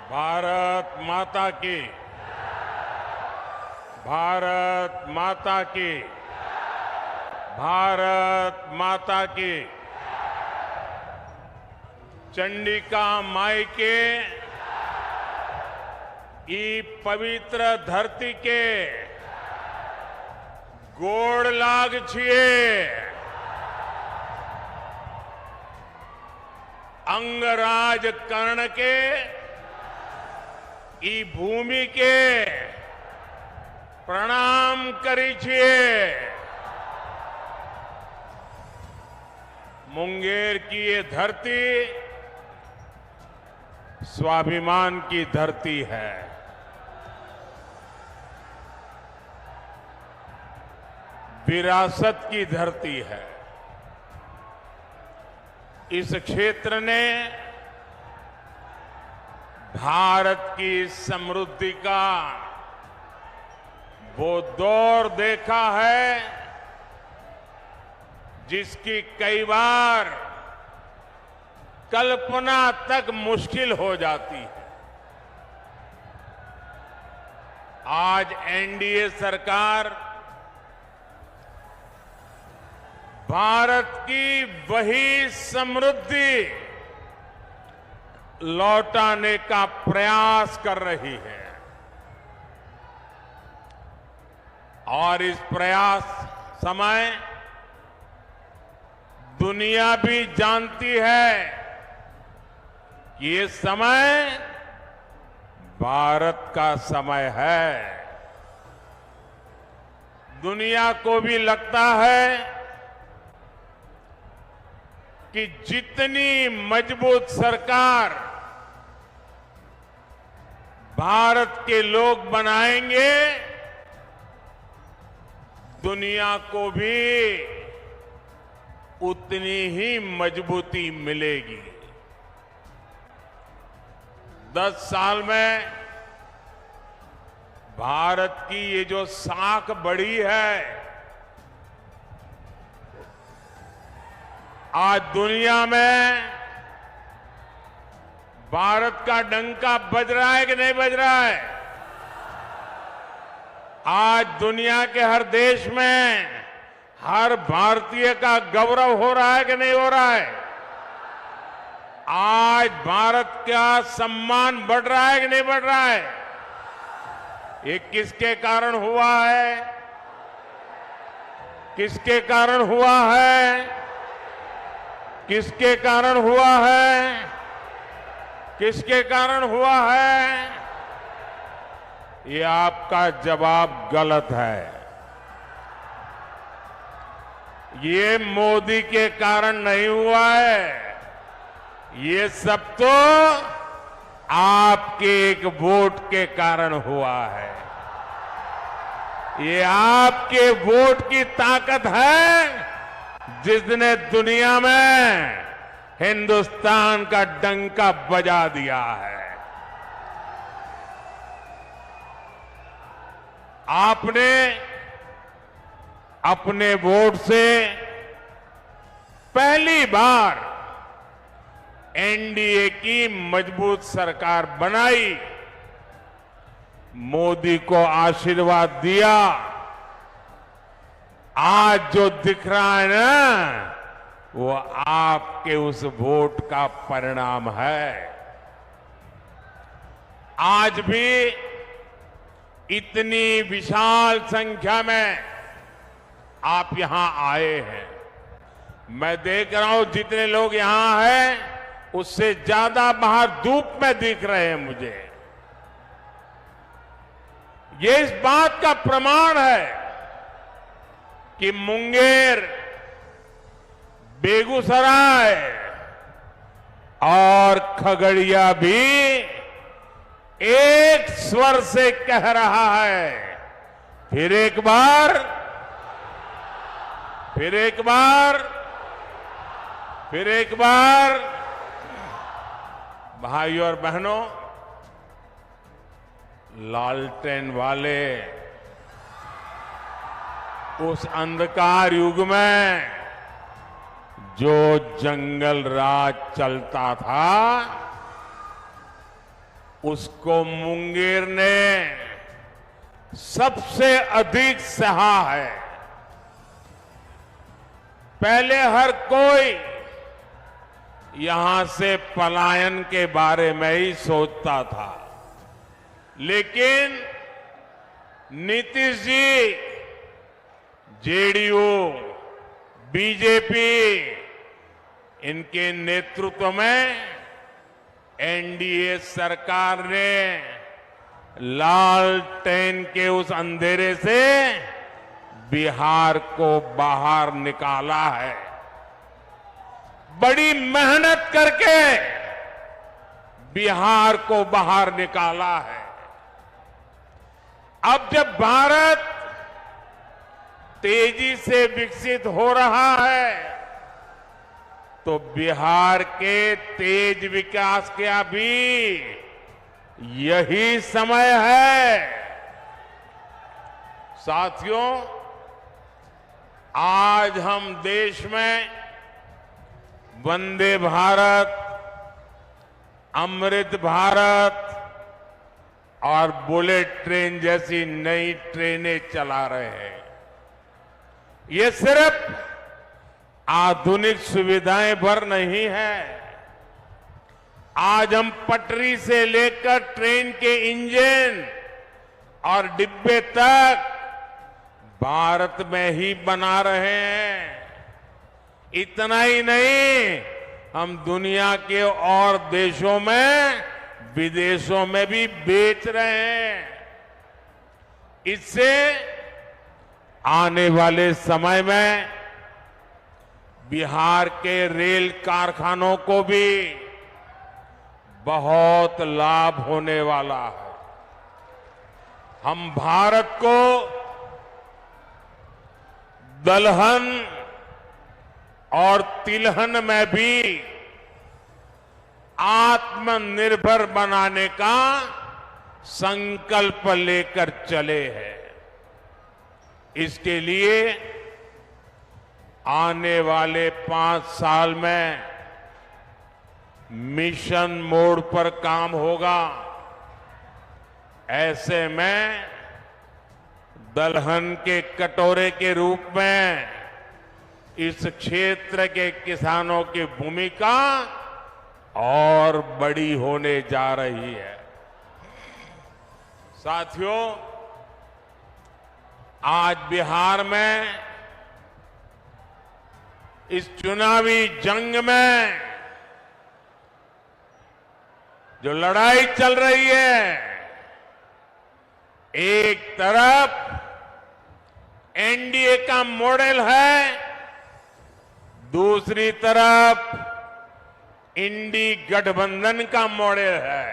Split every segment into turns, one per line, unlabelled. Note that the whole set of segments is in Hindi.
भारत माता की, भारत माता की, भारत माता की। चंडिका माई के ई पवित्र धरती के गोड़ लाग छिए। अंगराज कर्ण के ई भूमि के प्रणाम करी छिए। मुंगेर की ये धरती स्वाभिमान की धरती है। विरासत की धरती है। इस क्षेत्र ने भारत की समृद्धि का वो दौर देखा है जिसकी कई बार कल्पना तक मुश्किल हो जाती है। आज एनडीए सरकार भारत की वही समृद्धि लौटाने का प्रयास कर रही है और इस प्रयास समय दुनिया भी जानती है कि ये समय भारत का समय है। दुनिया को भी लगता है कि जितनी मजबूत सरकार भारत के लोग बनाएंगे, दुनिया को भी उतनी ही मजबूती मिलेगी। 10 साल में भारत की ये जो साख बढ़ी है, आज दुनिया में भारत का डंका बज रहा है कि नहीं बज रहा है? आज दुनिया के हर देश में हर भारतीय का गौरव हो रहा है कि नहीं हो रहा है? आज भारत का सम्मान बढ़ रहा है कि नहीं बढ़ रहा है? ये किसके कारण हुआ है? किसके कारण हुआ है? किसके कारण हुआ है? किसके कारण हुआ है? ये आपका जवाब गलत है। ये मोदी के कारण नहीं हुआ है। ये सब तो आपके एक वोट के कारण हुआ है। ये आपके वोट की ताकत है जिसने दुनिया में हिंदुस्तान का डंका बजा दिया है। आपने अपने वोट से पहली बार एनडीए की मजबूत सरकार बनाई, मोदी को आशीर्वाद दिया। आज जो दिख रहा है ना, वो आपके उस वोट का परिणाम है। आज भी इतनी विशाल संख्या में आप यहां आए हैं। मैं देख रहा हूं जितने लोग यहां हैं उससे ज्यादा बाहर धूप में दिख रहे हैं मुझे। ये इस बात का प्रमाण है कि मुंगेर, बेगूसराय और खगड़िया भी एक स्वर से कह रहा है, फिर एक बार, फिर एक बार, फिर एक बार। भाइयों और बहनों, लालटेन वाले उस अंधकार युग में जो जंगल राज चलता था, उसको मुंगेर ने सबसे अधिक सहा है। पहले हर कोई यहां से पलायन के बारे में ही सोचता था, लेकिन नीतीश जी, जेडीयू, बीजेपी, इनके नेतृत्व में एनडीए सरकार ने लालटेन के उस अंधेरे से बिहार को बाहर निकाला है। बड़ी मेहनत करके बिहार को बाहर निकाला है। अब जब भारत तेजी से विकसित हो रहा है, तो बिहार के तेज विकास का भी यही समय है। साथियों, आज हम देश में वंदे भारत, अमृत भारत और बुलेट ट्रेन जैसी नई ट्रेनें चला रहे हैं। ये सिर्फ आधुनिक सुविधाएं भर नहीं है। आज हम पटरी से लेकर ट्रेन के इंजन और डिब्बे तक भारत में ही बना रहे हैं। इतना ही नहीं, हम दुनिया के और देशों में, विदेशों में भी बेच रहे हैं। इससे आने वाले समय में बिहार के रेल कारखानों को भी बहुत लाभ होने वाला है। हम भारत को दलहन और तिलहन में भी आत्मनिर्भर बनाने का संकल्प लेकर चले हैं। इसके लिए आने वाले 5 साल में मिशन मोड पर काम होगा। ऐसे में दलहन के कटोरे के रूप में इस क्षेत्र के किसानों की भूमिका और बड़ी होने जा रही है। साथियों, आज बिहार में इस चुनावी जंग में जो लड़ाई चल रही है, एक तरफ एनडीए का मॉडल है, दूसरी तरफ इंडी गठबंधन का मॉडल है।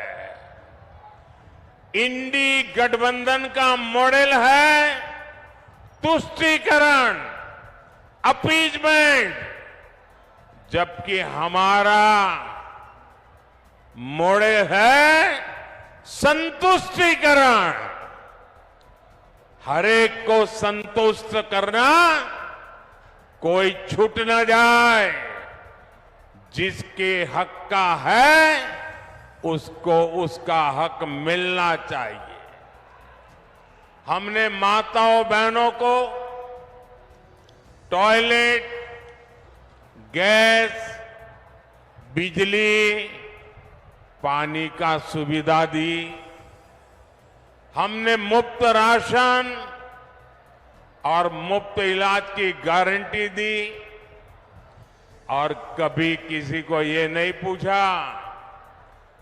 इंडी गठबंधन का मॉडल है तुष्टीकरण, अपीजमेंट, जबकि हमारा मॉडल है संतुष्टीकरण। हरेक को संतुष्ट करना, कोई छूट न जाए। जिसके हक का है उसको उसका हक मिलना चाहिए। हमने माताओं बहनों को टॉयलेट, गैस, बिजली, पानी का सुविधा दी। हमने मुफ्त राशन और मुफ्त इलाज की गारंटी दी। और कभी किसी को ये नहीं पूछा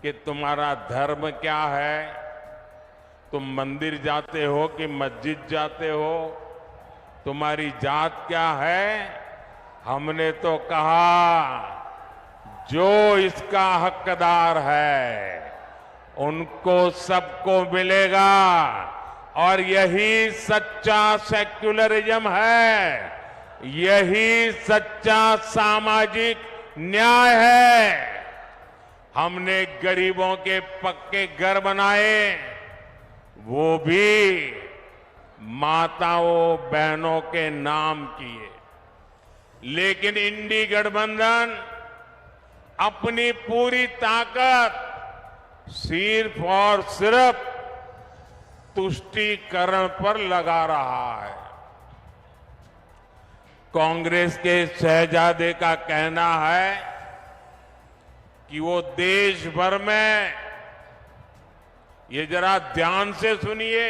कि तुम्हारा धर्म क्या है, तुम मंदिर जाते हो कि मस्जिद जाते हो, तुम्हारी जात क्या है। हमने तो कहा जो इसका हकदार है उनको सबको मिलेगा, और यही सच्चा सेक्युलरिज्म है, यही सच्चा सामाजिक न्याय है। हमने गरीबों के पक्के घर बनाए, वो भी माताओं बहनों के नाम किए। लेकिन इंडी गठबंधन अपनी पूरी ताकत सिर्फ और सिर्फ तुष्टीकरण पर लगा रहा है। कांग्रेस के शहजादे का कहना है कि वो देश भर में, ये जरा ध्यान से सुनिए,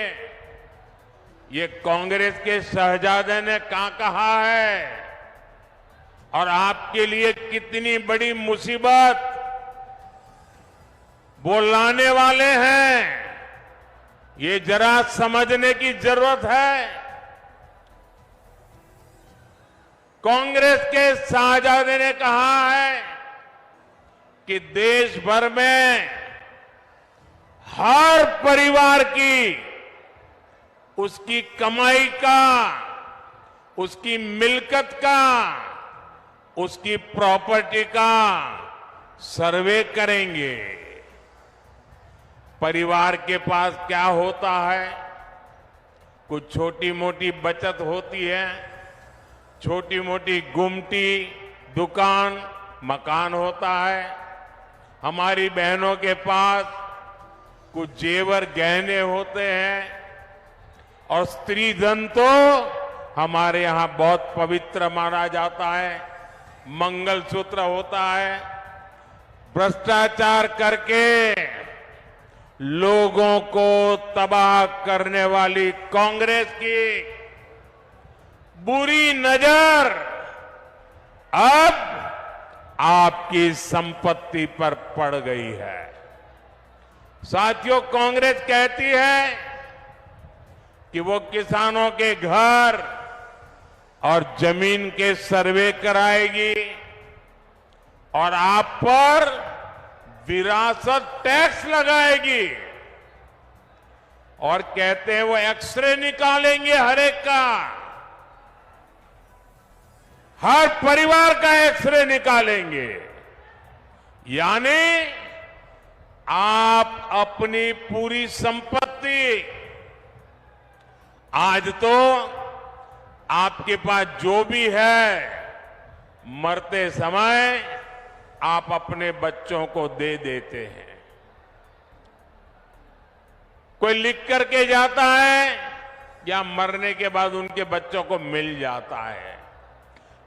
ये कांग्रेस के शहजादे ने क्या कहा है और आपके लिए कितनी बड़ी मुसीबत वो लाने वाले हैं, ये जरा समझने की जरूरत है। कांग्रेस के शहजादे ने कहा है कि देश भर में हर परिवार की उसकी कमाई का, उसकी मिल्कत का, उसकी प्रॉपर्टी का सर्वे करेंगे। परिवार के पास क्या होता है? कुछ छोटी मोटी बचत होती है, छोटी मोटी गुमटी, दुकान, मकान होता है। हमारी बहनों के पास कुछ जेवर गहने होते हैं और स्त्री धन तो हमारे यहां बहुत पवित्र माना जाता है, मंगलसूत्र होता है। भ्रष्टाचार करके लोगों को तबाह करने वाली कांग्रेस की बुरी नजर अब आपकी संपत्ति पर पड़ गई है। साथियों, कांग्रेस कहती है कि वो किसानों के घर और जमीन के सर्वे कराएगी और आप पर विरासत टैक्स लगाएगी और कहते हैं वो एक्सरे निकालेंगे हर एक का, हर परिवार का एक्सरे निकालेंगे। यानी आप अपनी पूरी संपत्ति, आज तो आपके पास जो भी है, मरते समय आप अपने बच्चों को दे देते हैं। कोई लिख करके जाता है या मरने के बाद उनके बच्चों को मिल जाता है।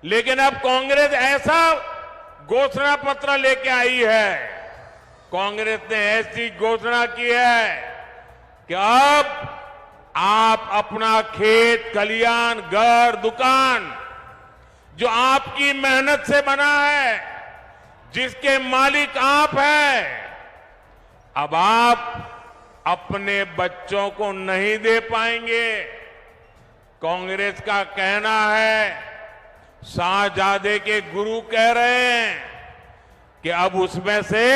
लेकिन अब कांग्रेस ऐसा घोषणा पत्र लेके आई है, कांग्रेस ने ऐसी घोषणा की है कि अब आप अपना खेत, खलियान, घर, दुकान जो आपकी मेहनत से बना है, जिसके मालिक आप हैं, अब आप अपने बच्चों को नहीं दे पाएंगे। कांग्रेस का कहना है, शाहजादे के गुरु कह रहे हैं कि अब उसमें से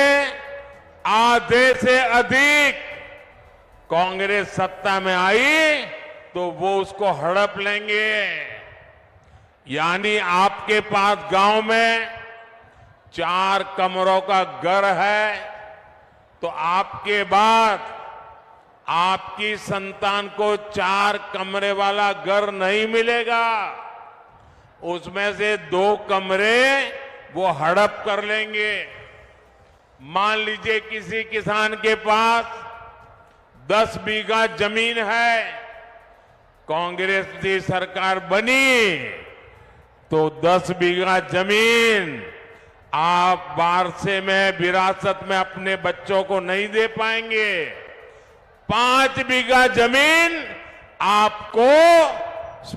आधे से अधिक कांग्रेस सत्ता में आई तो वो उसको हड़प लेंगे। यानी आपके पास गांव में 4 कमरों का घर है तो आपके बाद आपकी संतान को 4 कमरे वाला घर नहीं मिलेगा, उसमें से 2 कमरे वो हड़प कर लेंगे। मान लीजिए किसी किसान के पास 10 बीघा जमीन है, कांग्रेस की सरकार बनी तो 10 बीघा जमीन आप वारसे में, विरासत में अपने बच्चों को नहीं दे पाएंगे। 5 बीघा जमीन आपको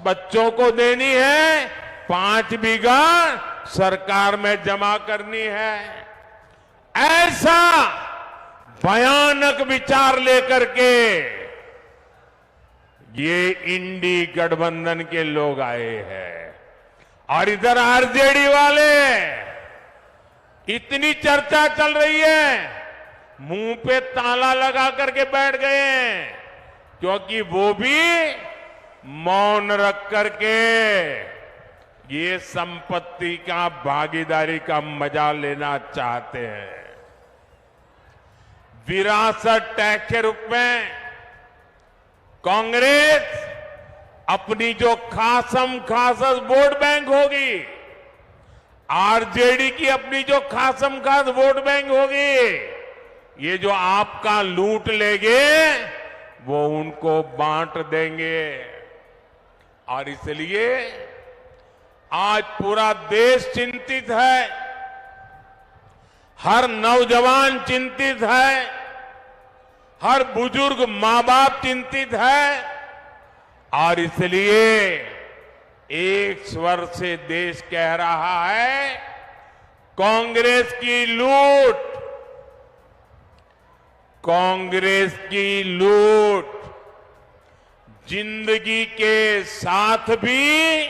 बच्चों को देनी है, 5 बीघा सरकार में जमा करनी है। ऐसा भयानक विचार लेकर के ये इंडी गठबंधन के लोग आए हैं और इधर आरजेडी वाले, इतनी चर्चा चल रही है, मुंह पे ताला लगा करके बैठ गए हैं, क्योंकि वो भी मौन रख करके ये संपत्ति का, भागीदारी का मजा लेना चाहते हैं। विरासत टैक्स के रूप में कांग्रेस अपनी जो खासम खास वोट बैंक होगी, आरजेडी की अपनी जो खासम खास वोट बैंक होगी, ये जो आपका लूट लेंगे वो उनको बांट देंगे। और इसलिए आज पूरा देश चिंतित है, हर नौजवान चिंतित है, हर बुजुर्ग मां बाप चिंतित है। और इसलिए एक स्वर से देश कह रहा है, कांग्रेस की लूट, कांग्रेस की लूट जिंदगी के साथ भी,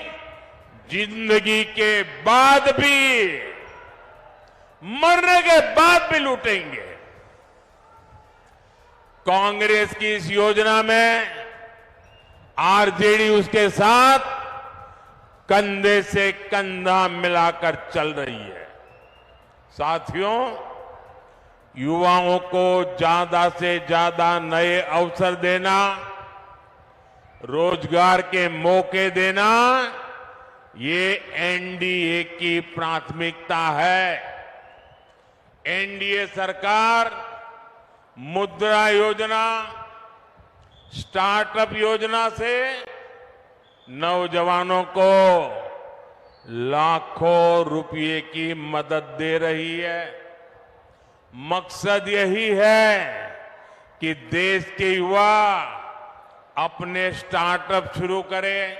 जिंदगी के बाद भी, मरने के बाद भी लूटेंगे। कांग्रेस की इस योजना में आरजेडी उसके साथ कंधे से कंधा मिलाकर चल रही है। साथियों, युवाओं को ज्यादा से ज्यादा नए अवसर देना, रोजगार के मौके देना, ये एनडीए की प्राथमिकता है। एनडीए सरकार मुद्रा योजना, स्टार्टअप योजना से नौजवानों को लाखों रुपए की मदद दे रही है। मकसद यही है कि देश के युवा अपने स्टार्टअप शुरू करें,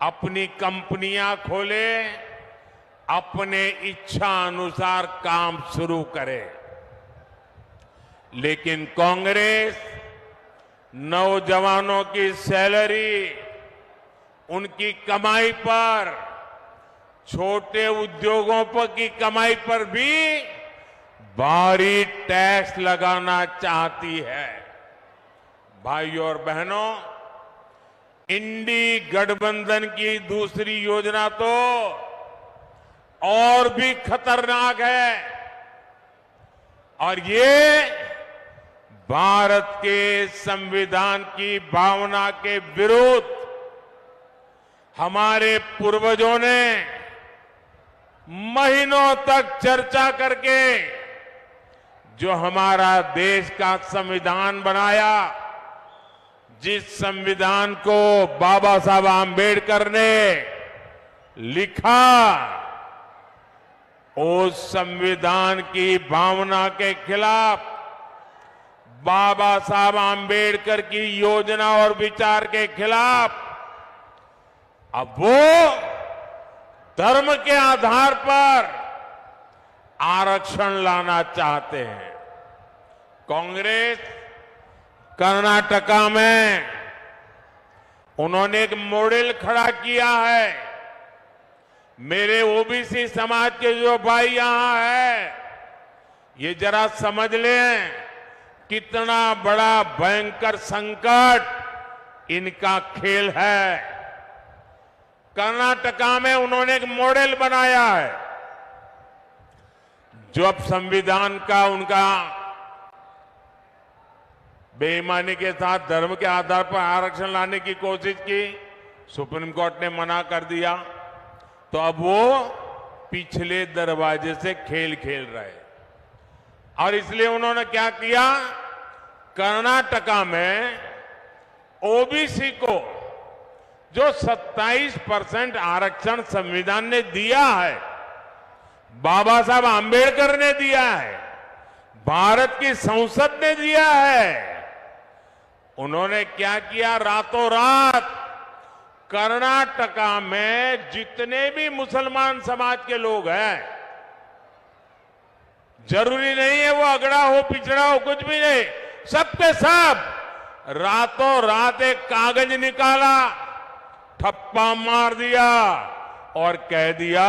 अपनी कंपनियां खोलें, अपने इच्छा अनुसार काम शुरू करें। लेकिन कांग्रेस नौजवानों की सैलरी, उनकी कमाई पर, छोटे उद्योगों पर की कमाई पर भी भारी टैक्स लगाना चाहती है। भाइयों और बहनों, इंडी गठबंधन की दूसरी योजना तो और भी खतरनाक है और ये भारत के संविधान की भावना के विरुद्ध हमारे पूर्वजों ने महीनों तक चर्चा करके जो हमारा देश का संविधान बनाया, जिस संविधान को बाबा साहब आम्बेडकर ने लिखा, उस संविधान की भावना के खिलाफ, बाबा साहब आम्बेडकर की योजना और विचार के खिलाफ अब वो धर्म के आधार पर आरक्षण लाना चाहते हैं। कांग्रेस कर्नाटका में उन्होंने एक मॉडल खड़ा किया है। मेरे ओबीसी समाज के जो भाई यहां है, ये जरा समझ लें कितना बड़ा भयंकर संकट इनका खेल है। कर्नाटका में उन्होंने एक मॉडल बनाया है। जो अब संविधान का उनका बेईमानी के साथ धर्म के आधार पर आरक्षण लाने की कोशिश की, सुप्रीम कोर्ट ने मना कर दिया, तो अब वो पिछले दरवाजे से खेल खेल रहे। और इसलिए उन्होंने क्या किया, कर्नाटका में ओबीसी को जो 27% आरक्षण संविधान ने दिया है, बाबा साहब आम्बेडकर ने दिया है, भारत की संसद ने दिया है, उन्होंने क्या किया, रातों रात कर्नाटका में जितने भी मुसलमान समाज के लोग हैं, जरूरी नहीं है वो अगड़ा हो पिछड़ा हो, कुछ भी नहीं, सबके सब रातों रात एक कागज निकाला, ठप्पा मार दिया और कह दिया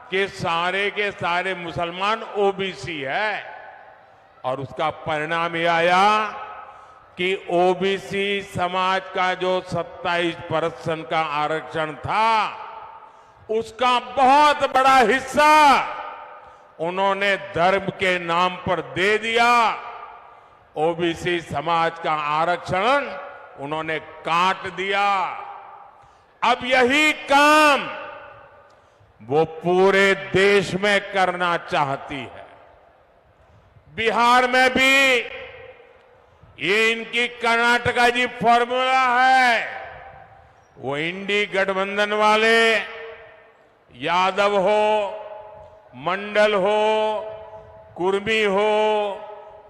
कि सारे के सारे मुसलमान ओबीसी है। और उसका परिणाम ये आया कि ओबीसी समाज का जो 27% का आरक्षण था, उसका बहुत बड़ा हिस्सा उन्होंने धर्म के नाम पर दे दिया। ओबीसी समाज का आरक्षण उन्होंने काट दिया। अब यही काम वो पूरे देश में करना चाहती है। बिहार में भी ये इनकी कर्नाटका जी फॉर्मूला है। वो इंडी गठबंधन वाले यादव हो, मंडल हो, कुर्मी हो,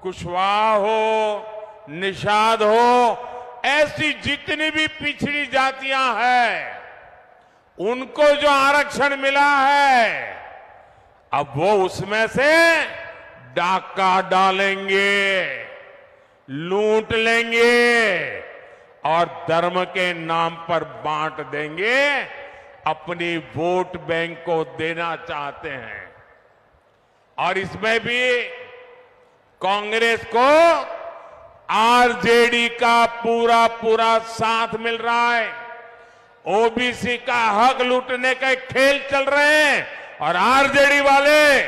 कुशवाहा हो, निषाद हो, ऐसी जितनी भी पिछड़ी जातियां हैं उनको जो आरक्षण मिला है अब वो उसमें से डाका डालेंगे, लूट लेंगे और धर्म के नाम पर बांट देंगे, अपनी वोट बैंक को देना चाहते हैं। और इसमें भी कांग्रेस को आरजेडी का पूरा पूरा साथ मिल रहा है। ओबीसी का हक लूटने का एक खेल चल रहे हैं और आरजेडी वाले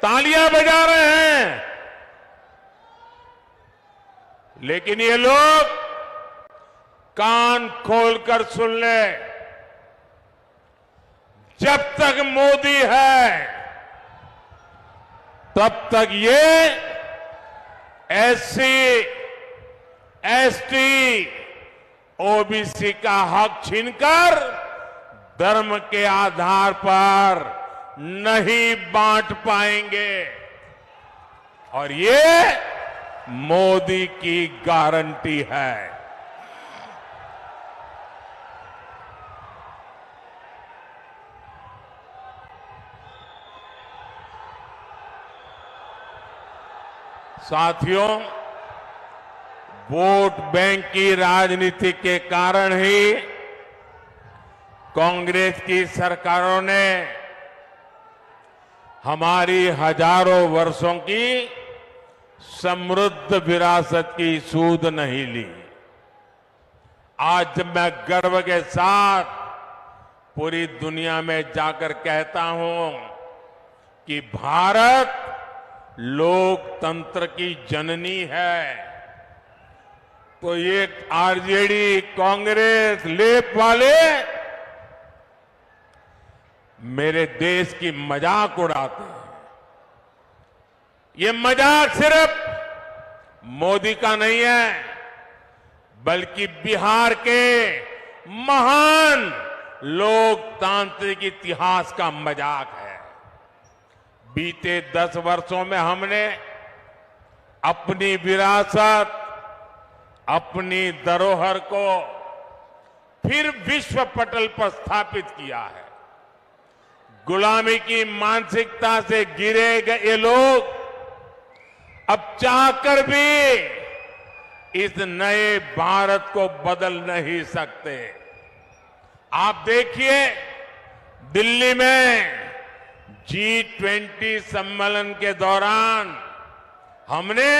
तालियां बजा रहे हैं। लेकिन ये लोग कान खोलकर सुन ले, जब तक मोदी है तब तक ये एससी, एसटी, ओबीसी का हक छीनकर धर्म के आधार पर नहीं बांट पाएंगे। और ये मोदी की गारंटी है। साथियों, वोट बैंक की राजनीति के कारण ही कांग्रेस की सरकारों ने हमारी हजारों वर्षों की समृद्ध विरासत की सूध नहीं ली। आज जब मैं गर्व के साथ पूरी दुनिया में जाकर कहता हूं कि भारत लोकतंत्र की जननी है, तो ये आरजेडी, कांग्रेस, लेप वाले मेरे देश की मजाक उड़ाते हैं। ये मजाक सिर्फ मोदी का नहीं है, बल्कि बिहार के महान लोकतांत्रिक इतिहास का मजाक है। बीते 10 वर्षों में हमने अपनी विरासत, अपनी धरोहर को फिर विश्व पटल पर स्थापित किया है। गुलामी की मानसिकता से घिरे गए लोग अब चाहकर भी इस नए भारत को बदल नहीं सकते। आप देखिए, दिल्ली में G20 सम्मेलन के दौरान हमने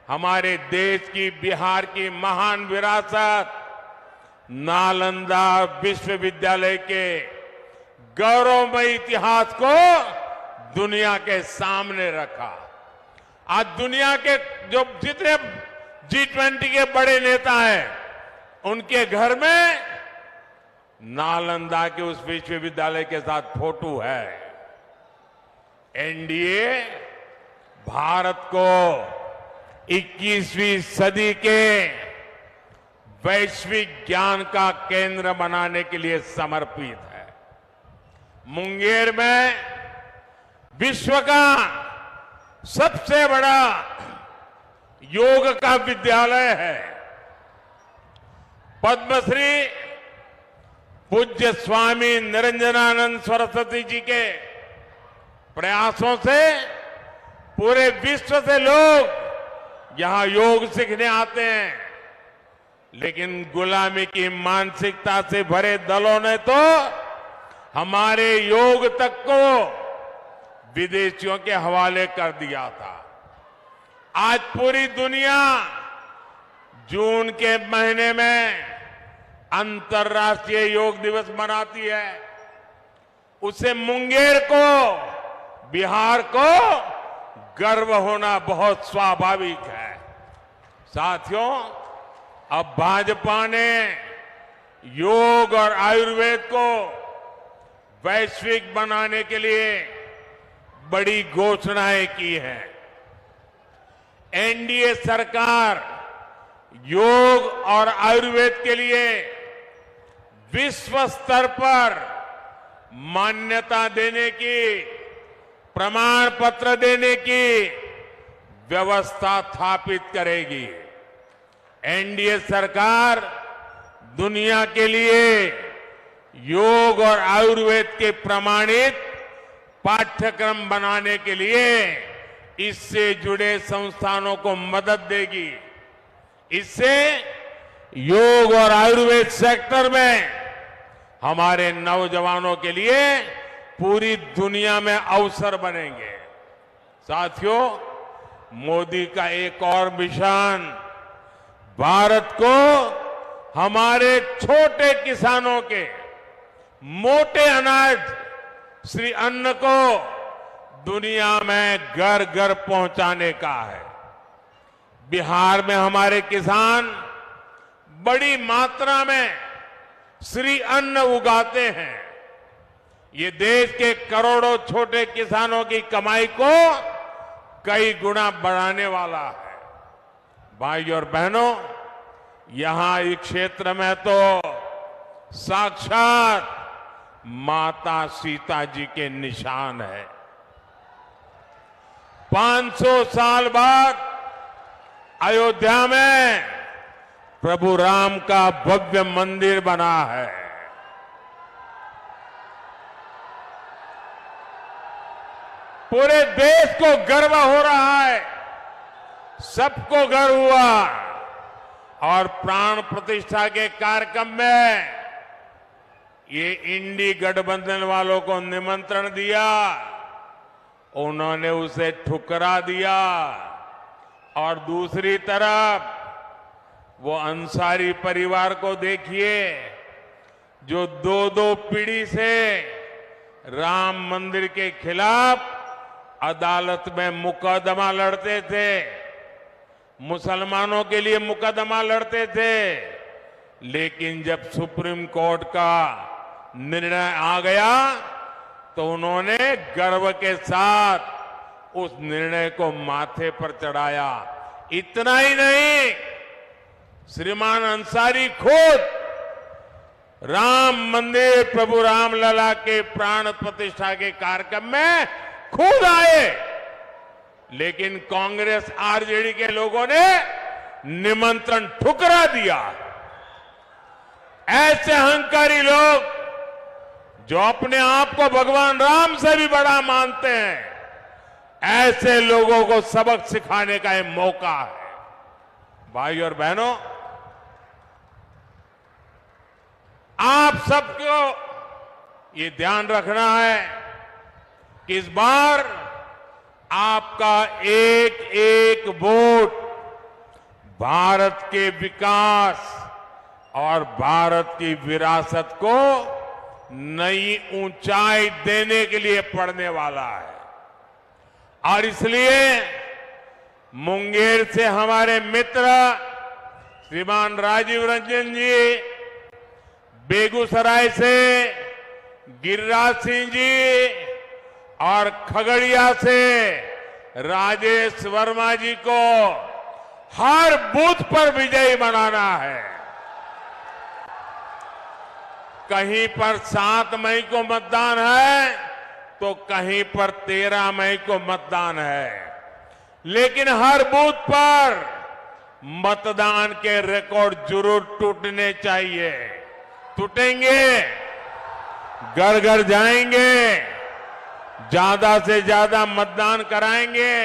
हमारे देश की, बिहार की महान विरासत, नालंदा विश्वविद्यालय के गौरवमय इतिहास को दुनिया के सामने रखा। आज दुनिया के जो जितने G20 के बड़े नेता हैं, उनके घर में नालंदा के उस विश्वविद्यालय के साथ फोटो है। एनडीए भारत को 21वीं सदी के वैश्विक ज्ञान का केंद्र बनाने के लिए समर्पित है। मुंगेर में विश्व का सबसे बड़ा योग का विद्यालय है। पद्मश्री पूज्य स्वामी निरंजनानंद सरस्वती जी के प्रयासों से पूरे विश्व से लोग यहां योग सीखने आते हैं। लेकिन गुलामी की मानसिकता से भरे दलों ने तो हमारे योग तक को विदेशियों के हवाले कर दिया था। आज पूरी दुनिया जून के महीने में अंतर्राष्ट्रीय योग दिवस मनाती है। उसे मुंगेर को, बिहार को गर्व होना बहुत स्वाभाविक है। साथियों, अब भाजपा ने योग और आयुर्वेद को वैश्विक बनाने के लिए बड़ी घोषणाएं की हैं। एनडीए सरकार योग और आयुर्वेद के लिए विश्व स्तर पर मान्यता देने की, प्रमाण पत्र देने की व्यवस्था स्थापित करेगी। एनडीए सरकार दुनिया के लिए योग और आयुर्वेद के प्रमाणित पाठ्यक्रम बनाने के लिए इससे जुड़े संस्थानों को मदद देगी। इससे योग और आयुर्वेद सेक्टर में हमारे नौजवानों के लिए पूरी दुनिया में अवसर बनेंगे। साथियों, मोदी का एक और मिशन भारत को हमारे छोटे किसानों के मोटे अनाज श्री अन्न को दुनिया में घर घर पहुंचाने का है। बिहार में हमारे किसान बड़ी मात्रा में श्री अन्न उगाते हैं। ये देश के करोड़ों छोटे किसानों की कमाई को कई गुना बढ़ाने वाला है। भाइयों और बहनों, यहां इस क्षेत्र में तो साक्षात माता सीता जी के निशान है। 500 साल बाद अयोध्या में प्रभु राम का भव्य मंदिर बना है। पूरे देश को गर्व हो रहा है, सबको गर्व हुआ। और प्राण प्रतिष्ठा के कार्यक्रम में ये इंडी गठबंधन वालों को निमंत्रण दिया, उन्होंने उसे ठुकरा दिया। और दूसरी तरफ वो अंसारी परिवार को देखिए, जो दो पीढ़ी से राम मंदिर के खिलाफ अदालत में मुकदमा लड़ते थे, मुसलमानों के लिए मुकदमा लड़ते थे। लेकिन जब सुप्रीम कोर्ट का निर्णय आ गया तो उन्होंने गर्व के साथ उस निर्णय को माथे पर चढ़ाया। इतना ही नहीं, श्रीमान अंसारी खुद राम मंदिर प्रभु रामलला के प्राण प्रतिष्ठा के कार्यक्रम में खुद आए, लेकिन कांग्रेस आरजेडी के लोगों ने निमंत्रण ठुकरा दिया। ऐसे अहंकारी लोग जो अपने आप को भगवान राम से भी बड़ा मानते हैं, ऐसे लोगों को सबक सिखाने का यह मौका है। भाइयों और बहनों, आप सबको ये ध्यान रखना है कि इस बार आपका एक एक वोट भारत के विकास और भारत की विरासत को नई ऊंचाई देने के लिए पड़ने वाला है। और इसलिए मुंगेर से हमारे मित्र श्रीमान राजीव रंजन जी, बेगूसराय से गिरिराज सिंह जी और खगड़िया से राजेश वर्मा जी को हर बूथ पर विजयी बनाना है। कहीं पर 7 मई को मतदान है तो कहीं पर 13 मई को मतदान है, लेकिन हर बूथ पर मतदान के रिकॉर्ड जरूर टूटने चाहिए। टूटेंगे, घर घर जाएंगे, ज्यादा से ज्यादा मतदान कराएंगे,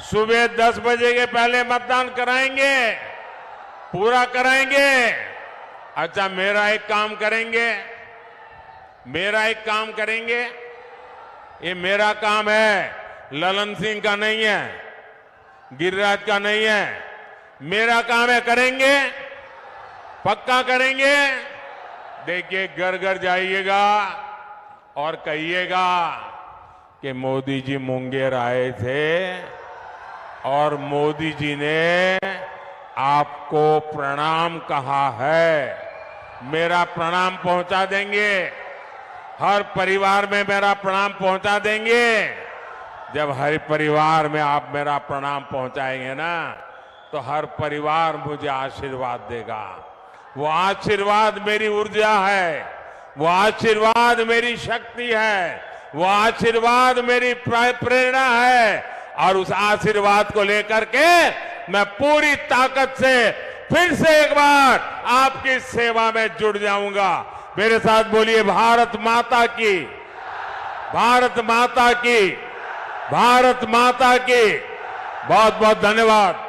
सुबह 10 बजे के पहले मतदान कराएंगे, पूरा कराएंगे। अच्छा, मेरा एक काम करेंगे, ये मेरा काम है, ललन सिंह का नहीं है, गिरिराज का नहीं है, मेरा काम है। करेंगे, पक्का करेंगे। देखिए, घर घर जाइएगा और कहिएगा कि मोदी जी मुंगेर आए थे और मोदी जी ने आपको प्रणाम कहा है। मेरा प्रणाम पहुंचा देंगे, हर परिवार में मेरा प्रणाम पहुंचा देंगे। जब हर परिवार में आप मेरा प्रणाम पहुंचाएंगे ना, तो हर परिवार मुझे आशीर्वाद देगा। वो आशीर्वाद मेरी ऊर्जा है, वो आशीर्वाद मेरी शक्ति है, वो आशीर्वाद मेरी प्रेरणा है। और उस आशीर्वाद को लेकर के मैं पूरी ताकत से फिर से एक बार आपकी सेवा में जुड़ जाऊंगा। मेरे साथ बोलिए, भारत माता की, भारत माता की, भारत माता की। बहुत बहुत धन्यवाद।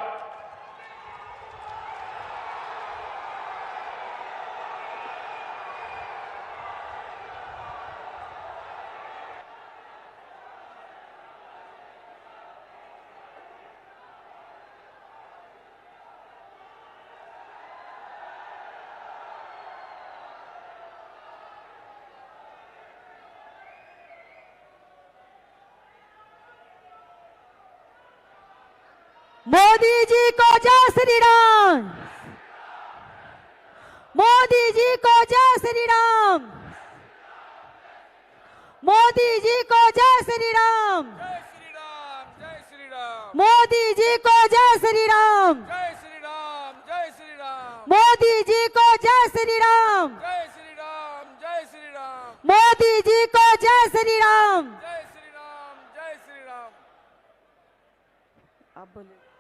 मोदी जी को जय श्री राम। मोदी जी को जय श्री राम। मोदी जी को जय श्री राम।
जय श्री राम, जय श्री राम,
मोदी जी को जय श्री राम।
जय श्री राम, जय श्री राम,
मोदी जी को जय श्री राम।
जय श्री राम, जय श्री राम,
मोदी जी को जय श्री राम।
जय श्री राम, जय श्री राम।
आप बोलिए।